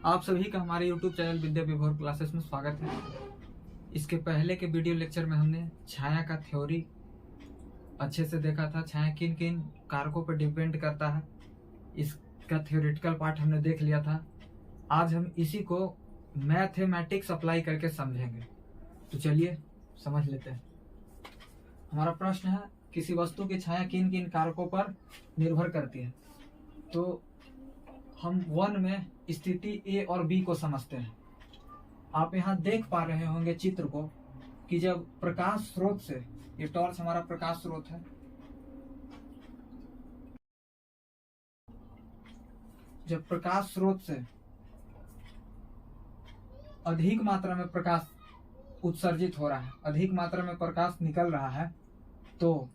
आप सभी का हमारे YouTube चैनल विद्या विभोर क्लासेस में स्वागत है। इसके पहले के वीडियो लेक्चर में हमने छाया का थ्योरी अच्छे से देखा था। छाया किन किन कारकों पर डिपेंड करता है, इसका थ्योरेटिकल पार्ट हमने देख लिया था। आज हम इसी को मैथमेटिक्स अप्लाई करके समझेंगे। तो चलिए समझ लेते हैं। हमारा प्रश्न है, किसी वस्तु की छाया किन किन कारकों पर निर्भर करती है। तो हम 1 में स्थिति ए और बी को समझते हैं। आप यहाँ देख पा रहे होंगे चित्र को कि जब प्रकाश स्रोत से, ये टॉर्च हमारा प्रकाश स्रोत है, जब प्रकाश स्रोत से अधिक मात्रा में प्रकाश उत्सर्जित हो रहा है, अधिक मात्रा में प्रकाश निकल रहा है, तो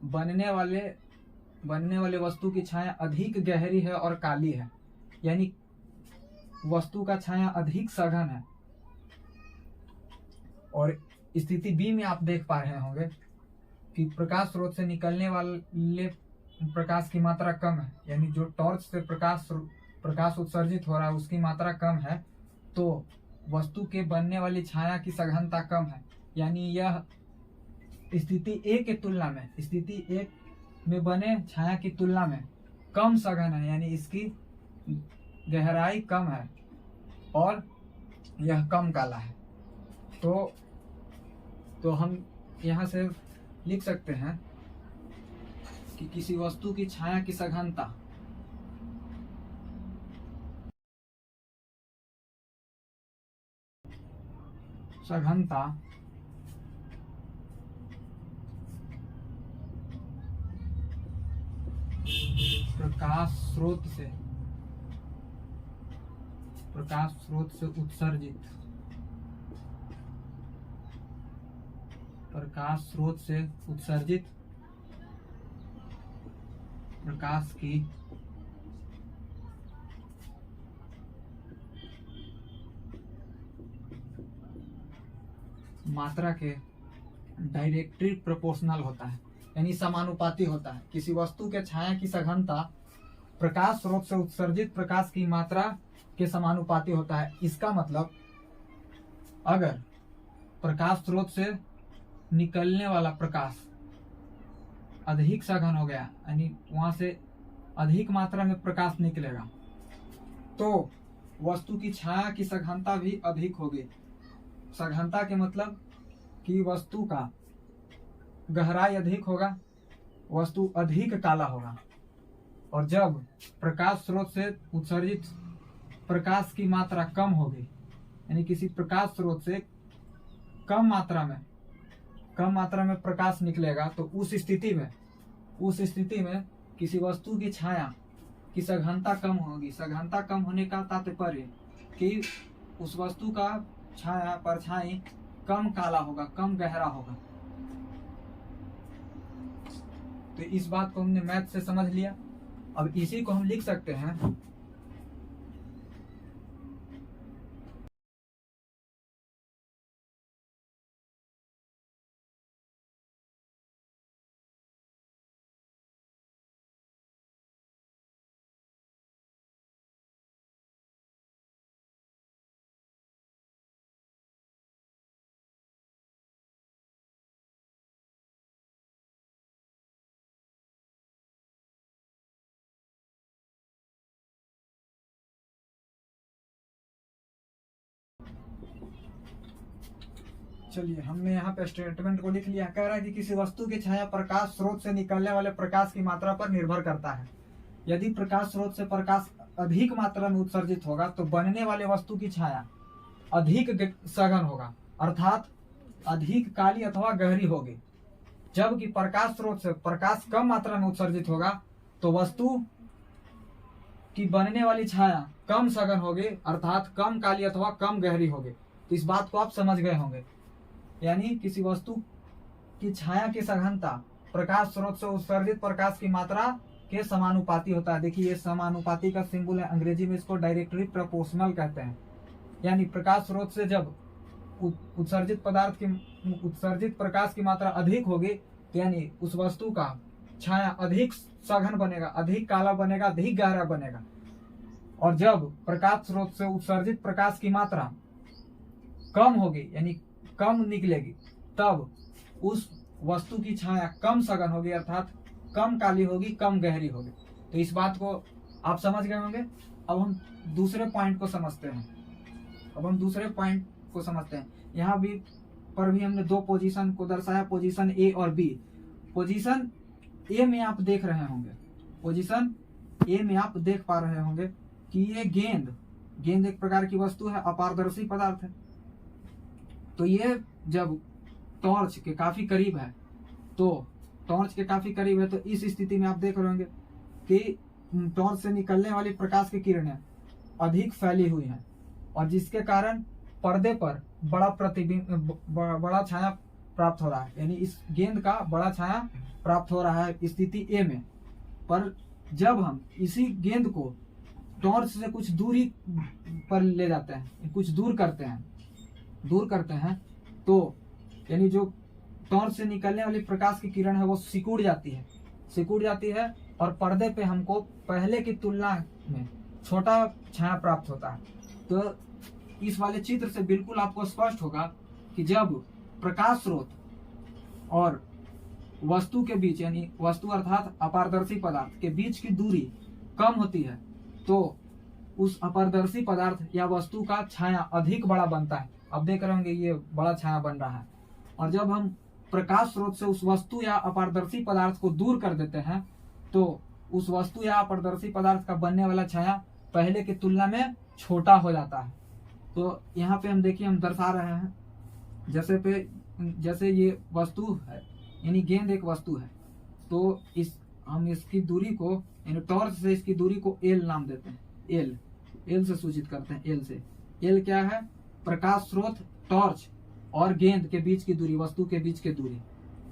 बनने वाले वस्तु की छाया अधिक गहरी है और काली है, यानी वस्तु का छाया अधिक सघन है। और स्थिति बी में आप देख पा रहे होंगे कि प्रकाश स्रोत से निकलने वाले प्रकाश की मात्रा कम है, यानी जो टॉर्च से प्रकाश उत्सर्जित हो रहा है उसकी मात्रा कम है, तो वस्तु के बनने वाली छाया की सघनता कम है। यानी यह स्थिति ए के तुलना में, स्थिति ए में बने छाया की तुलना में कम सघन है, यानी इसकी गहराई कम है और यह कम काला है। तो हम यहाँ से लिख सकते हैं कि किसी वस्तु की छाया की सघनता प्रकाश स्रोत से उत्सर्जित प्रकाश की मात्रा के डायरेक्टली प्रोपोर्शनल होता है, यानी समानुपाती होता है। किसी वस्तु के छाया की सघनता प्रकाश स्रोत से उत्सर्जित प्रकाश की मात्रा के समानुपाती होता है। इसका मतलब अगर प्रकाश स्रोत से निकलने वाला प्रकाश अधिक सघन हो गया, यानी वहां से अधिक मात्रा में प्रकाश निकलेगा, तो वस्तु की छाया की सघनता भी अधिक होगी। सघनता के मतलब कि वस्तु का गहराई अधिक होगा, वस्तु अधिक काला होगा। और जब प्रकाश स्रोत से उत्सर्जित प्रकाश की मात्रा कम होगी, यानी किसी प्रकाश स्रोत से कम मात्रा में प्रकाश निकलेगा, तो उस स्थिति में किसी वस्तु की छाया की सघनता कम होगी। सघनता कम होने का तात्पर्य कि उस वस्तु का परछाई कम काला होगा, कम गहरा होगा। तो इस बात को हमने मैथ से समझ लिया। अब इसी को हम लिख सकते हैं चलिए हमने यहाँ पे स्टेटमेंट को लिख लिया। कह रहा है कि किसी वस्तु की छाया प्रकाश स्रोत से निकलने वाले प्रकाश की मात्रा पर निर्भर करता है। यदि प्रकाश स्रोत से प्रकाश अधिक मात्रा में उत्सर्जित होगा तो बनने वाले वस्तु की छाया अधिक सघन होगा, अर्थात अधिक काली अथवा गहरी होगी। जबकि प्रकाश स्रोत से प्रकाश कम मात्रा में उत्सर्जित होगा तो वस्तु की बनने वाली छाया कम सघन होगी, अर्थात कम काली अथवा कम गहरी होगी। तो इस बात को आप समझ गए होंगे, यानी किसी वस्तु की छाया की सघनता प्रकाश स्रोत से उत्सर्जित प्रकाश की मात्रा के समानुपाती होता है। देखिए ये समानुपाती का सिंबल है, अंग्रेजी में इसको डायरेक्टली प्रोपोर्शनल कहते हैं। यानी प्रकाश स्रोत से जब उत्सर्जित प्रकाश की मात्रा अधिक होगी, तो यानी उस वस्तु का छाया अधिक सघन बनेगा, अधिक काला बनेगा, अधिक गहरा बनेगा। और जब प्रकाश स्रोत से उत्सर्जित प्रकाश की मात्रा कम होगी यानी कम निकलेगी, तब उस वस्तु की छाया कम सघन होगी, अर्थात कम काली होगी, कम गहरी होगी। तो इस बात को आप समझ गए होंगे। अब हम दूसरे पॉइंट को समझते हैं। यहाँ भी पर भी हमने दो पोजीशन को दर्शाया, पोजीशन ए और बी। पोजीशन ए में आप देख रहे होंगे, पोजीशन ए में आप देख पा रहे होंगे कि ये गेंद एक प्रकार की वस्तु है, अपारदर्शी पदार्थ है। तो ये जब टॉर्च के काफी करीब है तो इस स्थिति में आप देख रहे होंगे कि टॉर्च से निकलने वाली प्रकाश की किरणें अधिक फैली हुई हैं, और जिसके कारण पर्दे पर बड़ा छाया प्राप्त हो रहा है, यानी इस गेंद का बड़ा छाया प्राप्त हो रहा है स्थिति ए में। पर जब हम इसी गेंद को टॉर्च से कुछ दूरी पर ले जाते हैं, कुछ दूर करते हैं तो यानी जो टॉर्च से निकलने वाली प्रकाश की किरण है वो सिकुड़ जाती है और पर्दे पे हमको पहले की तुलना में छोटा छाया प्राप्त होता है। तो इस वाले चित्र से बिल्कुल आपको स्पष्ट होगा कि जब प्रकाश स्रोत और वस्तु के बीच, यानी वस्तु अर्थात अपारदर्शी पदार्थ के बीच की दूरी कम होती है तो उस अपारदर्शी पदार्थ या वस्तु का छाया अधिक बड़ा बनता है। अब देख रहे होंगे ये बड़ा छाया बन रहा है। और जब हम प्रकाश स्रोत से उस वस्तु या अपारदर्शी पदार्थ को दूर कर देते हैं तो उस वस्तु या अपारदर्शी पदार्थ का बनने वाला छाया पहले की तुलना में छोटा हो जाता है। तो यहाँ पे हम देखिए, हम दर्शा रहे हैं जैसे ये वस्तु है, यानी गेंद एक वस्तु है, तो हम इसकी दूरी को, यानी टॉर्च से इसकी दूरी को एल नाम देते हैं। एल से सूचित करते हैं। एल क्या है? प्रकाश स्रोत, टॉर्च और गेंद के बीच की दूरी, वस्तु के बीच की दूरी।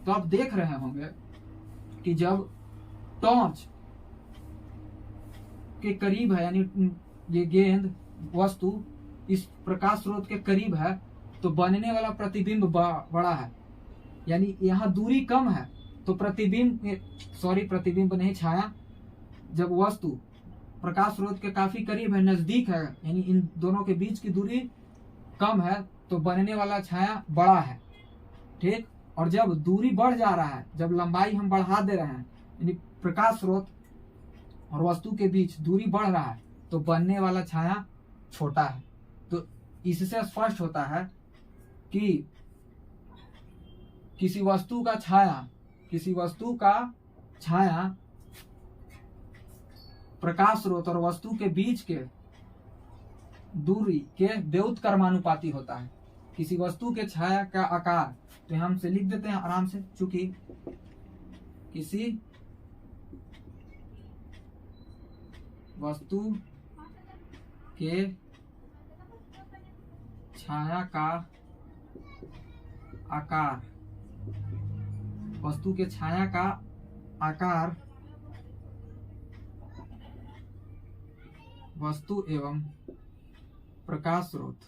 तो आप देख रहे होंगे कि जब टॉर्च के करीब है, यानी ये गेंद वस्तु इस प्रकाश स्रोत के करीब है, तो बनने वाला प्रतिबिंब बड़ा है, यानी यहाँ दूरी कम है तो प्रतिबिंब नहीं, छाया, जब वस्तु प्रकाश स्रोत के काफी करीब है, नजदीक है, यानी इन दोनों के बीच की दूरी कम है तो बनने वाला छाया बड़ा है, ठीक। और जब दूरी बढ़ जा रहा है, जब लंबाई हम बढ़ा दे रहे हैं, यानी प्रकाश स्रोत और वस्तु के बीच दूरी बढ़ रहा है तो बनने वाला छाया छोटा है। तो इससे स्पष्ट होता है कि किसी वस्तु का छाया प्रकाश स्रोत और वस्तु के बीच के दूरी के व्युत्क्रमानुपाती होता है। किसी वस्तु के छाया का आकार, तो हम से लिख देते हैं आराम से, चूंकि किसी वस्तु के छाया का आकार, वस्तु के छाया का आकार वस्तु एवं प्रकाश स्रोत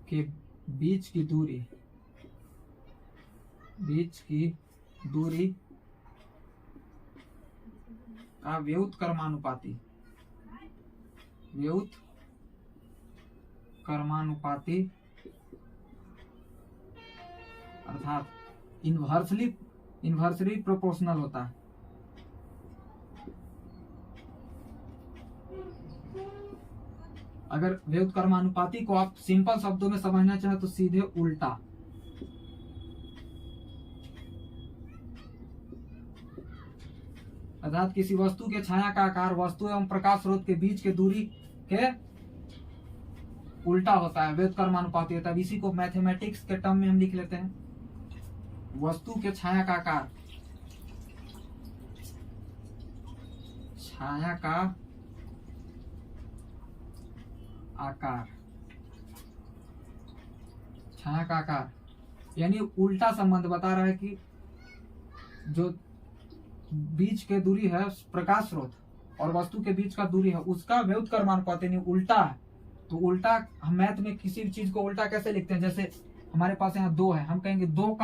के बीच की दूरी का व्युत्क्रमानुपाती अर्थात इन्वर्सली प्रोपोर्शनल होता है। अगर व्युत्क्रमानुपाती को आप सिंपल शब्दों में समझना चाहे तो सीधे उल्टा। अर्थात किसी वस्तु के छाया का आकार वस्तु एवं प्रकाश स्रोत के बीच के दूरी के उल्टा होता है, व्युत्क्रमानुपाती होता है। इसी को मैथमेटिक्स के टर्म में हम लिख लेते हैं, वस्तु के छाया का आकार, छाया का आकार यानी उल्टा संबंध बता रहा है कि जो बीच के दूरी है प्रकाश स्रोत और वस्तु के बीच का दूरी है उसका व्युत्क्रमानुपाती यानी उल्टा है। तो उल्टा हम मैथ में किसी भी चीज को उल्टा कैसे लिखते हैं? जैसे हमारे पास यहाँ 2 है, हम कहेंगे 2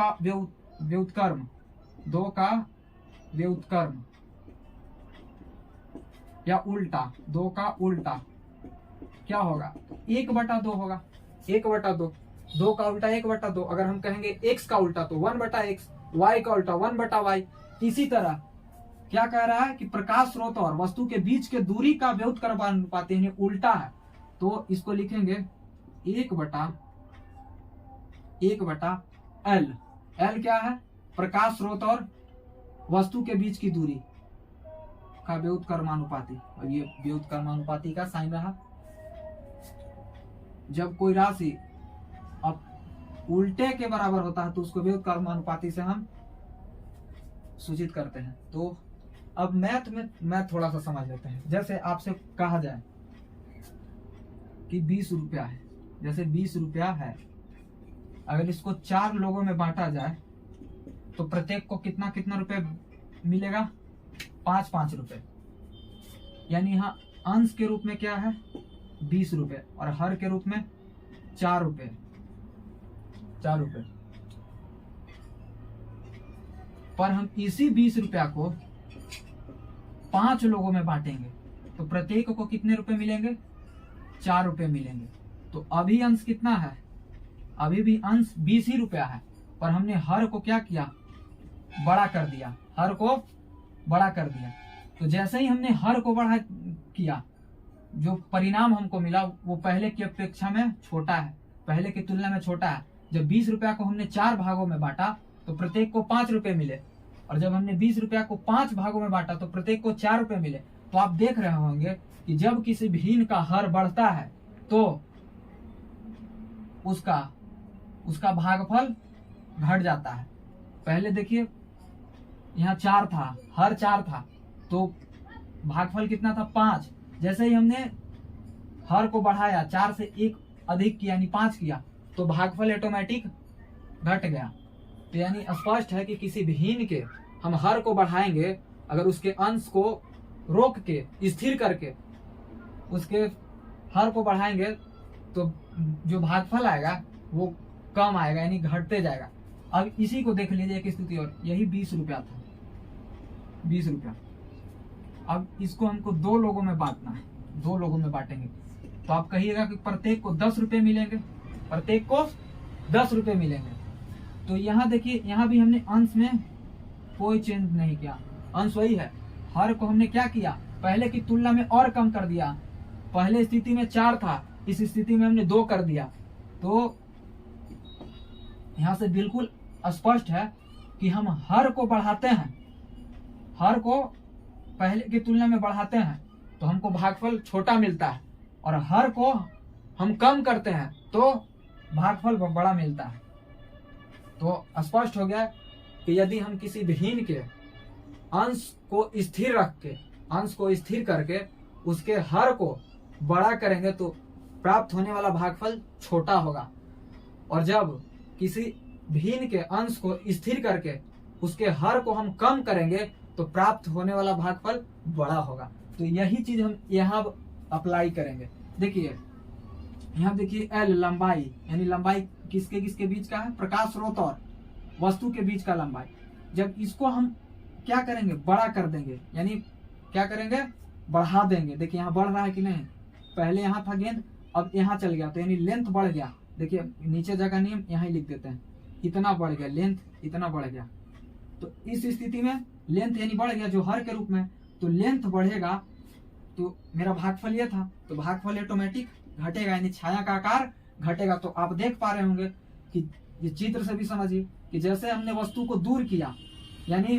का व्युत्क्रम या उल्टा, 2 का उल्टा क्या होगा, 1/2 होगा। 1/2, 2 का उल्टा 1/2। अगर हम कहेंगे x का उल्टा तो 1/x, y का उल्टा 1/y। इसी तरह क्या कह रहा है कि प्रकाश स्रोत और वस्तु के बीच के दूरी का व्युत्क्रमानुपाती यानी उल्टा है, तो इसको लिखेंगे 1/L। L क्या है, प्रकाश स्रोत और वस्तु के बीच की दूरी का व्युत्क्रमानुपाती। और ये व्युत्क्रमानुपाती का साइन रहा। जब कोई राशि अब उल्टे के बराबर होता है तो उसको व्युत्क्रमानुपाती से हम सूचित करते हैं। तो अब मैथ थोड़ा सा समझ लेते हैं। जैसे आपसे कहा जाए कि 20 रुपया है, जैसे 20 रुपया है, अगर इसको 4 लोगों में बांटा जाए तो प्रत्येक को कितना कितना रुपए मिलेगा, 5-5 रुपए। यानी यहाँ अंश के रूप में क्या है 20 रुपए और हर के रूप में 4 रुपए। पर हम इसी 20 रुपया को 5 लोगों में बांटेंगे तो प्रत्येक को कितने रुपए मिलेंगे, 4 रुपए मिलेंगे। तो अभी अंश कितना है, अभी भी अंश 20 ही रुपया है, पर हमने हर को क्या किया, बड़ा कर दिया। हर को बड़ा कर दिया। तो जैसे ही हमने हर को बड़ा किया, जो परिणाम हमको मिला वो पहले की अपेक्षा में छोटा है, पहले की तुलना में छोटा है। जब 20 रुपया को हमने 4 भागों में बांटा तो प्रत्येक को 5 रुपए मिले, और जब हमने 20 रुपया को 5 भागों में बांटा तो प्रत्येक को 4 रुपए मिले। तो आप देख रहे होंगे कि जब किसी भिन्न का हर बढ़ता है तो उसका भागफल घट जाता है। पहले देखिए यहाँ 4 था, हर 4 था, तो भागफल कितना था, 5। जैसे ही हमने हर को बढ़ाया, 4 से 1 अधिक किया यानी 5 किया, तो भागफल ऑटोमेटिक घट गया। तो यानी स्पष्ट है कि किसी भिन्न के हम हर को बढ़ाएंगे, अगर उसके अंश को रोक के स्थिर करके उसके हर को बढ़ाएंगे तो जो भागफल आएगा वो कम आएगा यानी घटते जाएगा। अब इसी को देख लीजिए एक स्थिति और, यही 20 रुपया था, 20 रुपया। अब इसको हमको 2 लोगों में बांटना है, 2 लोगों में बांटेंगे तो आप कहिएगा कि प्रत्येक को 10 रुपए मिलेंगे, प्रत्येक को 10 रुपए मिलेंगे। तो यहाँ देखिए, यहाँ भी हमने अंश में कोई चेंज नहीं किया, अंश वही है। हर को हमने क्या किया, पहले की तुलना में और कम कर दिया। पहले स्थिति में 4 था, इस स्थिति में हमने 2 कर दिया। तो यहाँ से बिल्कुल स्पष्ट है कि हम हर को बढ़ाते हैं, हर को पहले की तुलना में बढ़ाते हैं तो हमको भागफल छोटा मिलता है, और हर को हम कम करते हैं तो भागफल बड़ा मिलता है। तो स्पष्ट हो गया कि यदि हम किसी भिन्न के अंश को स्थिर रख के, अंश को स्थिर करके उसके हर को बड़ा करेंगे तो प्राप्त होने वाला भागफल छोटा होगा, और जब किसी भिन्न के अंश को स्थिर करके उसके हर को हम कम करेंगे तो प्राप्त होने वाला भागफल बड़ा होगा। तो यही चीज हम यहाँ अप्लाई करेंगे। देखिए यहाँ देखिए L लंबाई, यानी लंबाई किसके किसके बीच का है, प्रकाश स्रोत और वस्तु के बीच का लंबाई। जब इसको हम क्या करेंगे, बड़ा कर देंगे, यानी क्या करेंगे, बढ़ा देंगे। देखिए यहाँ बढ़ रहा है कि नहीं, पहले यहाँ था गेंद, अब यहाँ चल गया, तो यानी लेंथ बढ़ गया। देखिए नीचे जगह नहीं, यहाँ ही लिख देते हैं, इतना बढ़ गया, लेंथ इतना बढ़ गया। तो इस स्थिति में लेंथ यानी बढ़ गया जो हर के रूप में, तो लेंथ बढ़ेगा तो मेरा भागफल ये था, तो भागफल ऑटोमेटिक घटेगा, यानी छाया का आकार घटेगा। तो आप देख पा रहे होंगे कि ये चित्र से भी समझिए कि जैसे हमने वस्तु को दूर किया, यानी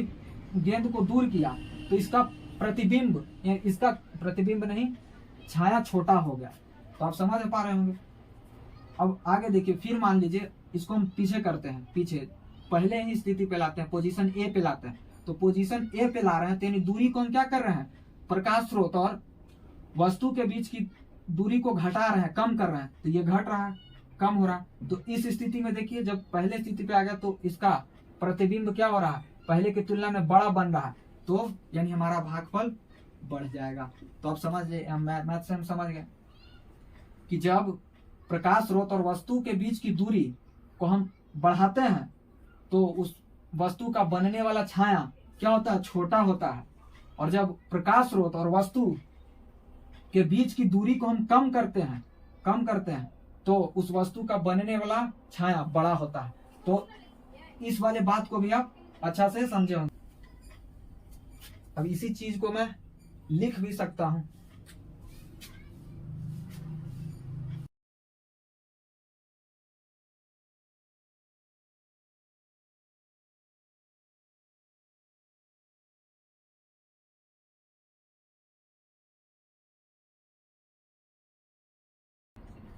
गेंद को दूर किया, तो इसका प्रतिबिंब नहीं, छाया छोटा हो गया। तो आप समझ पा रहे होंगे। अब आगे देखिए, फिर मान लीजिए इसको हम पीछे करते हैं, पीछे पहले ही स्थिति पे लाते हैं, पोजीशन ए पे लाते हैं। तो पोजीशन ए पे ला रहे हैं, तो यानी दूरी को हम क्या कर रहे हैं, प्रकाश स्रोत और वस्तु के बीच की दूरी को घटा रहे हैं, कम कर रहे हैं। तो ये घट रहा है, कम हो रहा है। तो इस स्थिति में देखिए जब पहले स्थिति पे आ गया तो इसका प्रतिबिंब क्या हो रहा है, पहले की तुलना में बड़ा बन रहा है, तो यानी हमारा भागफल बढ़ जाएगा। तो आप समझ लिए, मैथ से हम समझ गए कि जब प्रकाश स्रोत और वस्तु के बीच की दूरी को हम बढ़ाते हैं तो उस वस्तु का बनने वाला छाया क्या होता है, छोटा होता है। और जब प्रकाश स्रोत और वस्तु के बीच की दूरी को हम कम करते हैं तो उस वस्तु का बनने वाला छाया बड़ा होता है। तो इस वाले बात को भी आप अच्छा से समझे होंगे। अब इसी चीज को मैं लिख भी सकता हूं।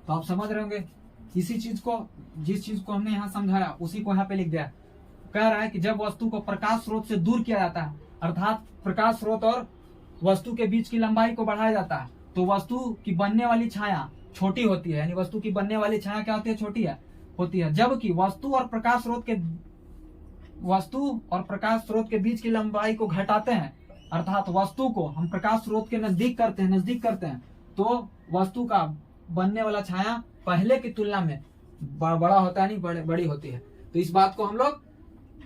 तो आप समझ रहे होंगे इसी चीज को, जिस चीज को हमने यहाँ समझाया उसी को यहाँ पे लिख दिया। कह रहा है कि जब वस्तु को प्रकाश स्रोत से दूर किया जाता है, अर्थात प्रकाश स्रोत और वस्तु के बीच की लंबाई को बढ़ाया जाता है, तो वस्तु की बनने वाली छाया छोटी होती है। यानी वस्तु की बनने वाली छाया क्या होती है, छोटी होती है। जबकि वस्तु और प्रकाश स्रोत के बीच की लंबाई को घटाते हैं, अर्थात वस्तु को हम प्रकाश स्रोत के नजदीक करते हैं तो वस्तु का बनने वाला छाया पहले की तुलना में बड़ा होता है, नहीं बड़ी होती है। तो इस बात को हम लोग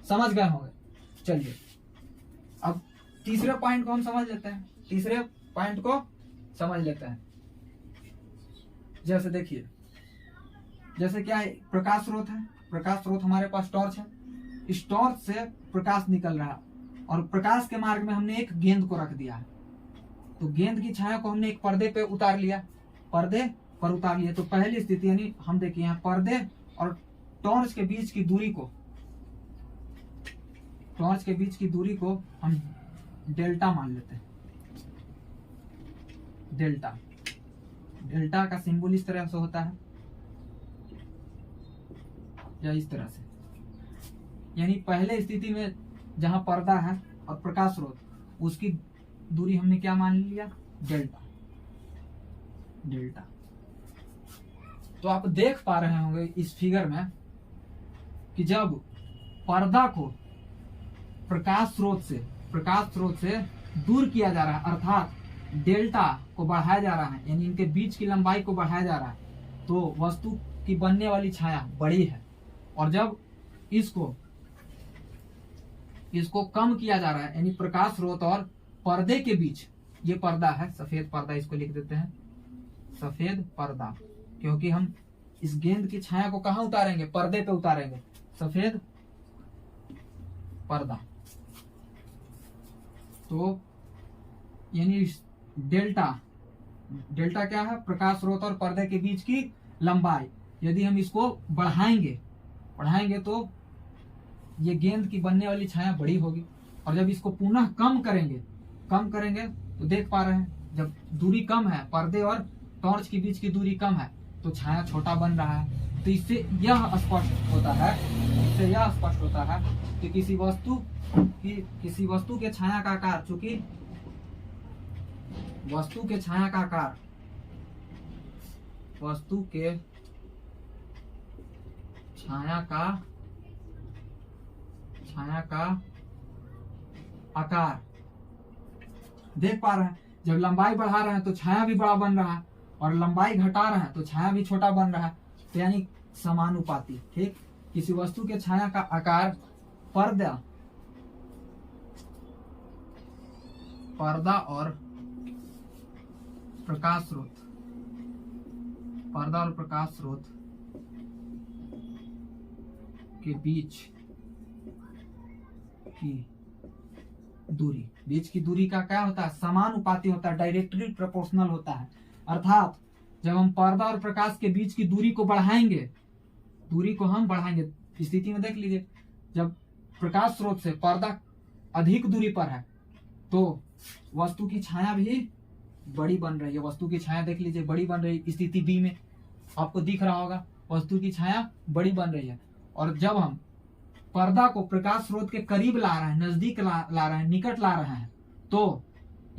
समझ गए होंगे। चलिए अब तीसरे पॉइंट को हम समझ लेते हैं। जैसे देखिए, जैसे क्या है, प्रकाश स्रोत हमारे पास टॉर्च है। इस टॉर्च से प्रकाश निकल रहा है और प्रकाश के मार्ग में हमने एक गेंद को रख दिया है। तो गेंद की छाया को हमने एक पर्दे पे उतार लिया, तो पहली स्थिति यानी हम देखिए यहाँ पर्दे और टॉर्च के बीच की दूरी को हम डेल्टा मान लेते हैं। डेल्टा का सिंबल इस तरह से होता है या इस तरह से, यानी पहले स्थिति में जहां पर्दा है और प्रकाश स्रोत, उसकी दूरी हमने क्या मान लिया, डेल्टा। तो आप देख पा रहे होंगे इस फिगर में कि जब पर्दा को प्रकाश स्रोत से दूर किया जा रहा है, अर्थात डेल्टा को बढ़ाया जा रहा है, यानी इनके बीच की लंबाई को बढ़ाया जा रहा है, तो वस्तु की बनने वाली छाया बड़ी है। और जब इसको कम किया जा रहा है, यानी प्रकाश स्रोत और पर्दे के बीच, ये पर्दा है, सफेद पर्दा, इसको लिख देते हैं सफेद पर्दा, क्योंकि हम इस गेंद की छाया को कहां उतारेंगे, पर्दे पे उतारेंगे, सफेद पर्दा। तो यानी डेल्टा क्या है, प्रकाश स्रोत और पर्दे के बीच की लंबाई। यदि हम इसको बढ़ाएंगे तो ये गेंद की बनने वाली छाया बड़ी होगी। और जब इसको पुनः कम करेंगे तो देख पा रहे हैं जब दूरी कम है, पर्दे और टॉर्च के बीच की दूरी कम है, तो छाया छोटा बन रहा है। तो इससे यह स्पष्ट होता है कि किसी वस्तु के छाया का आकार, चूंकि वस्तु के छाया का आकार देख पा रहे हैं, जब लंबाई बढ़ा रहे हैं तो छाया भी बड़ा बन रहा है, और लंबाई घटा रहे हैं तो छाया भी छोटा बन रहा है। तो यानी समानुपाती। ठीक, किसी वस्तु के छाया का आकार पर्दा और प्रकाश स्रोत के बीच की दूरी का क्या होता है, समानुपाती होता है, डायरेक्टली प्रोपोर्शनल होता है। अर्थात जब हम पर्दा और प्रकाश के बीच की दूरी को हम बढ़ाएंगे, स्थिति में देख लीजिए, जब प्रकाश स्रोत से पर्दा अधिक दूरी पर है तो वस्तु की छाया भी बड़ी बन रही है। वस्तु की छाया देख लीजिए बड़ी बन रही है, स्थिति बी में आपको दिख रहा होगा, वस्तु की छाया बड़ी बन रही है। और जब हम पर्दा को प्रकाश स्रोत के करीब ला रहे हैं, नजदीक ला रहे हैं, निकट ला रहे हैं, तो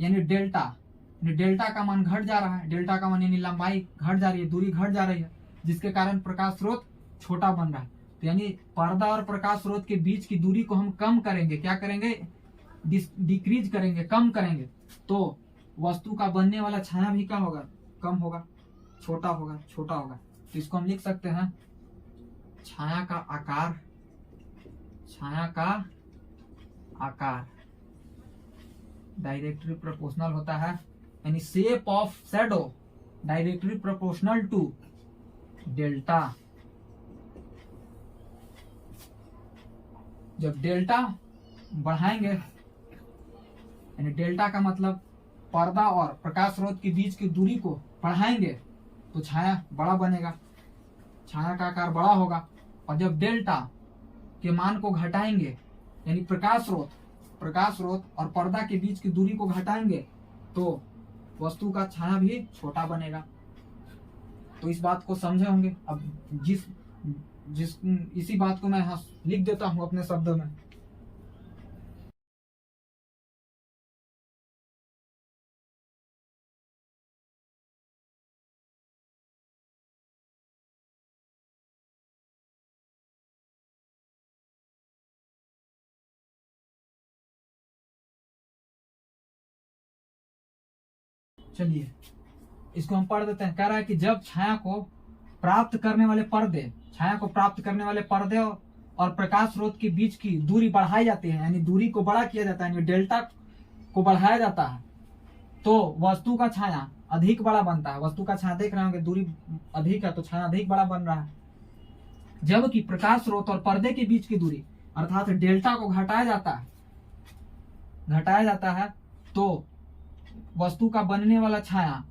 यानी डेल्टा का मान घट जा रहा है। डेल्टा का मान यानी लंबाई घट जा रही है, दूरी घट जा रही है, जिसके कारण प्रकाश स्रोत छोटा बन रहा है। तो यानी पर्दा और प्रकाश स्रोत के बीच की दूरी को हम कम करेंगे, क्या करेंगे, डिक्रीज करेंगे, कम करेंगे, तो वस्तु का बनने वाला छाया भी क्या होगा, कम होगा, छोटा होगा। तो इसको हम लिख सकते हैं छाया का आकार डायरेक्टली प्रोपोर्शनल होता है, यानी shape of shadow directly proportional to delta. जब डेल्टा बढ़ाएंगे, यानी डेल्टा का मतलब पर्दा और प्रकाश स्रोत के बीच की दूरी को बढ़ाएंगे तो छाया बड़ा बनेगा, छाया का आकार बड़ा होगा। और जब डेल्टा के मान को घटाएंगे, यानी प्रकाश स्रोत और पर्दा के बीच की दूरी को घटाएंगे तो वस्तु का छाया भी छोटा बनेगा। तो इस बात को समझे होंगे। अब इसी बात को मैं यहाँ लिख देता हूं अपने शब्दों में। चलिए इसको हम पढ़ देते हैं। कह रहा है कि जब छाया को प्राप्त करने वाले पर्दे और प्रकाश स्रोत के बीच की दूरी बढ़ाई जाती है, यानी दूरी को बड़ा किया जाता है, यानी डेल्टा को बढ़ाया जाता है, तो वस्तु का छाया अधिक बड़ा बनता है। वस्तु का छाया देख रहे होंगे, दूरी अधिक है तो छाया अधिक बड़ा बन रहा है। जबकि प्रकाश स्रोत और पर्दे के बीच की दूरी अर्थात डेल्टा को घटाया जाता है तो वस्तु का बनने वाला छाया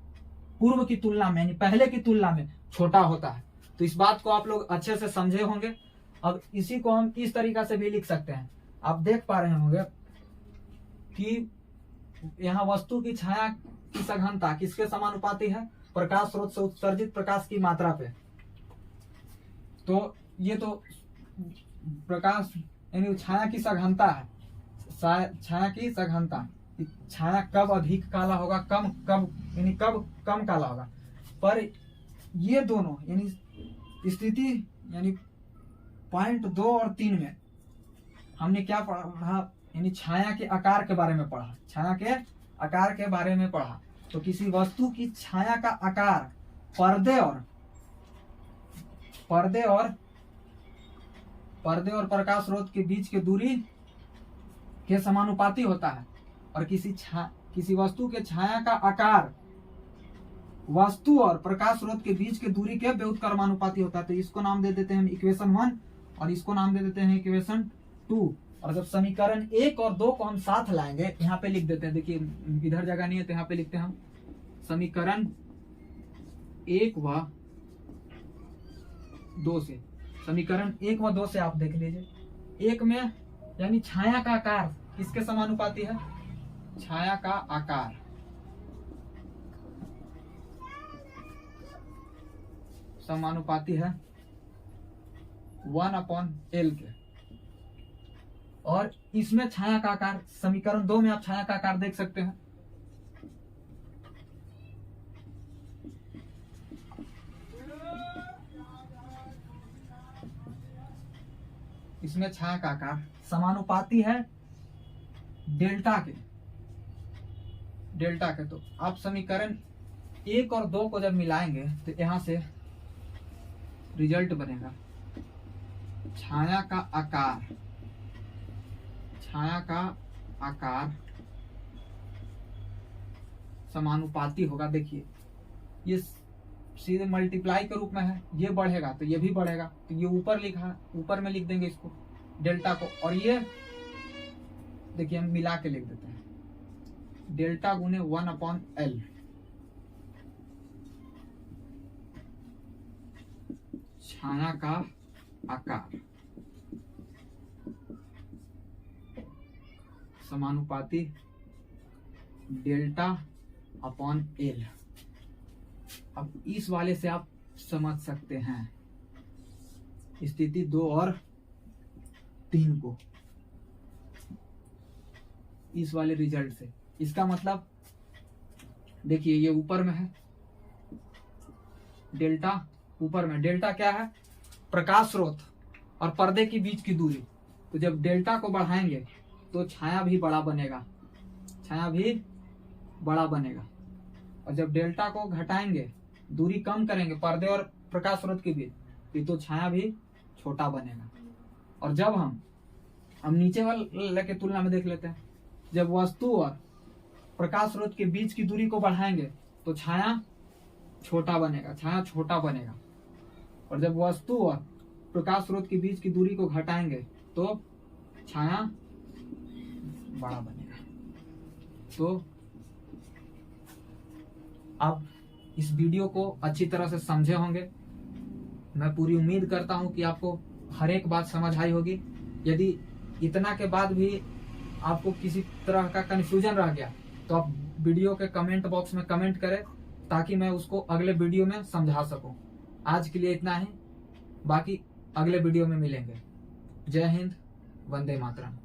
पूर्व की तुलना में, यानी पहले की तुलना में छोटा होता है। तो इस बात को आप लोग अच्छे से समझे होंगे। अब इसी को हम इस तरीका से भी लिख सकते हैं। आप देख पा रहे होंगे कि यहाँ वस्तु की छाया की सघनता किसके समानुपाती है? प्रकाश स्रोत से उत्सर्जित प्रकाश की मात्रा पे। तो ये तो प्रकाश यानी छाया की सघनता है, छाया की सघनता, छाया कब अधिक काला होगा, कब कम काला होगा। पर ये दोनों यानी स्थिति यानी पॉइंट 2 और 3 में हमने क्या पढ़ा, यानी छाया के आकार के बारे में पढ़ा, छाया के आकार के बारे में पढ़ा। तो किसी वस्तु की छाया का आकार पर्दे और प्रकाश स्रोत के बीच की दूरी के समानुपाती होता है। और किसी वस्तु के छाया का आकार वस्तु और प्रकाश स्रोत के बीच की दूरी के व्युत्क्रमानुपाती होता है। तो इसको नाम दे देते हैं हम इक्वेशन 1 और इसको नाम दे देते हैं इक्वेशन 2। और जब समीकरण 1 और 2 को हम साथ लाएंगे, यहाँ पे लिख देते हैं, देखिए इधर जगह नहीं है तो यहाँ पे लिखते हैं हम समीकरण 1 व 2 से। समीकरण 1 व 2 से आप देख लीजिए। 1 में यानी छाया का आकार किसके समानुपाती है? छाया का आकार समानुपाती है 1/L के। और इसमें छाया का आकार, समीकरण 2 में आप छाया का आकार देख सकते हैं। इसमें छाया का आकार समानुपाती है डेल्टा के। तो आप समीकरण 1 और 2 को जब मिलाएंगे तो यहां से रिजल्ट बनेगा छाया का आकार समानुपाती होगा। देखिए ये सीधे मल्टीप्लाई के रूप में है, ये बढ़ेगा तो ये भी बढ़ेगा। तो ये ऊपर लिखा है, ऊपर में लिख देंगे इसको डेल्टा को, और ये देखिए हम मिला के लिख देते हैं डेल्टा गुने 1/L। छाया का आकार समानुपाती डेल्टा/L। अब इस वाले से आप समझ सकते हैं स्थिति 2 और 3 को, इस वाले रिजल्ट से। इसका मतलब देखिए ये ऊपर में है डेल्टा, ऊपर में डेल्टा क्या है? प्रकाश स्रोत और पर्दे के बीच की दूरी। तो जब डेल्टा को बढ़ाएंगे तो छाया भी बड़ा बनेगा, और जब डेल्टा को घटाएंगे, दूरी कम करेंगे पर्दे और प्रकाश स्रोत के बीच, तो छाया भी छोटा बनेगा। और जब हम नीचे वाले की तुलना में देख लेते हैं, जब वस्तु और प्रकाश स्रोत के बीच की दूरी को बढ़ाएंगे तो छाया छोटा बनेगा, छाया छोटा बनेगा। और जब वस्तु और प्रकाश स्रोत के बीच की दूरी को घटाएंगे तो छाया बड़ा बनेगा। तो आप इस वीडियो को अच्छी तरह से समझे होंगे। मैं पूरी उम्मीद करता हूं कि आपको हर एक बात समझ आई होगी। यदि इतना के बाद भी आपको किसी तरह का कंफ्यूजन रह गया तो आप वीडियो के कमेंट बॉक्स में कमेंट करें ताकि मैं उसको अगले वीडियो में समझा सकूं। आज के लिए इतना ही, बाकी अगले वीडियो में मिलेंगे। जय हिंद, वंदे मातरम।